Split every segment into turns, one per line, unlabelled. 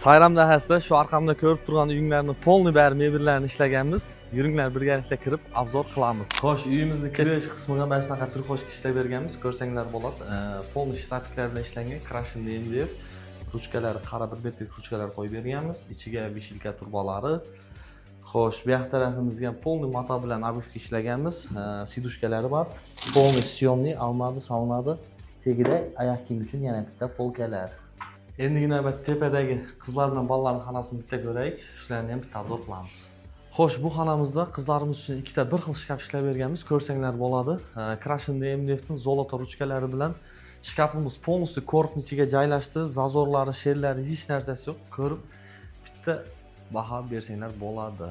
Sayram dahasida shu arqamda ko'rib turgan uyinglarni polniy bari mebellarni ishlaganmiz. Yuringlar birgalikda kirib obzor qilamiz. Xo'sh, uyimizni kirish qismiga mana shunaqa prihoshka ishlab berganmiz. Ko'rsanglar bo'ladi. Polniy shtatiklar bilan ishlangan krashin deb ruchkalari qara bir betlik ruchkalar qo'yib berganmiz. Ichiga vishilka turbolari. Xo'sh, bu yoq tarafimizga ham polniy mato bilan obuvka ishlaganmiz. Sidushkalari bor. Polniy syomniy almadi, salmadi. Tegida oyoq kiyim uchun yana bitta polkalar. Endigina tepadagi qizlar bilan bolalarning xonasini bitta ko'raylik. Shularni ham bitta obzor qilamiz. Xo'sh, bu xonamizda qizlarimiz uchun ikkita bir xil shkaf ishlab berganmiz. Ko'rsanglar bo'ladi. Krashin MDF'ning zoloto ruchkalari bilan shkafimiz polностью korpusning ichiga joylashdi. Zazorlari, sherlari hech narsasi yo'q. Ko'rib bitta baho bersanglar bo'ladi.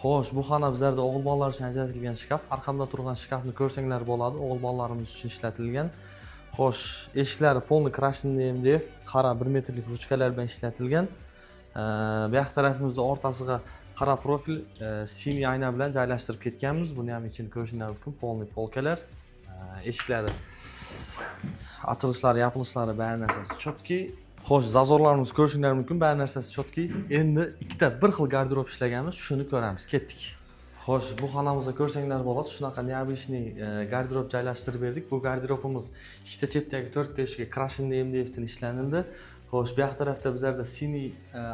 Xo'sh, bu xona bizlarda o'g'il bolalar uchun ajratilgan shkaf. Arqamda turgan shkafni ko'rsanglar bo'ladi. O'g'il bolalarimiz uchun ishlatilgan. Xo'sh, eshiklari polniy krashin MDF, qara 1 metrlik ruchkalar bilan ishlatilgan. Bu yoq tarafimizda o'rtasiga qara profil siniy ayna bilan joylashtirib ketganmiz. Buni ham ichini ko'rishinglar mumkin. Polniy polkalar, eshiklari, ochilishlari, yopilishlari bari narsasi chotki. Xo'sh, zazorlarimiz ko'rishinglar mumkin, bari narsasi chotki. Endi ikkita bir xil garderob ishlaganmiz, shuni ko'ramiz. Ketdik. Xo'sh, bu xonamizda ko'rsanglar bo'ladi. Shunaqa neobычный garderob joylashtirib berdik. Bu garderobimiz ikkita chetdagi 4 teshikka krashin MDF'dan ishlanildi. Xo'sh, bu yoq tarafda bizlarda siniy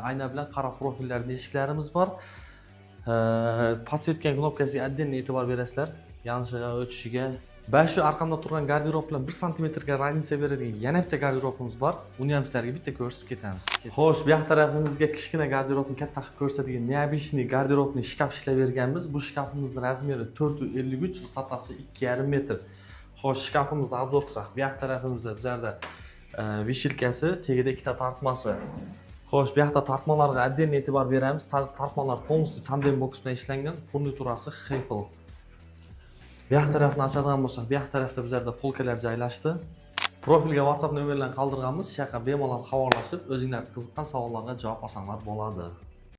ayna bilan qara profillarli eshiklarimiz bor. Podsetgan knopkasiga отдельно e'tibor berasizlar. Yonishiga, o'chishiga. Va shu arqamda turgan garderob bilan 1 santimetrga raznica beradigan yana bitta garderobimiz bor. Uni ham sizlarga bitta ko'rsatib ketamiz. Xo'sh, bu yoq tarafimizga kichkina garderobni katta qilib ko'rsatadigan neobычный garderobni shkaf ishlab berganmiz. Bu shkafimizning razmeri 453, vысотasi 2,5 metr. Xo'sh, shkafimizni obzor qilsak, bu yoq tarafimizda bizlarda vishilkasi, tegida ikkita tortmasi. Xo'sh, bu yoqda tortmalarga отдельно e'tibor beramiz. Tortmalar полностью tandem box bilan ishlangan, furniturasi Hefel. Bu yoq tarafni ochadigan bo'lsak, bu yoq tarafda bizlarda polkalar joylashdi. Profilga WhatsApp nomerlarini qoldirganmiz. Shu yoqqa bemalol xabarlashib, o'zinglar qiziqqan savollarga javob olsanglar bo'ladi.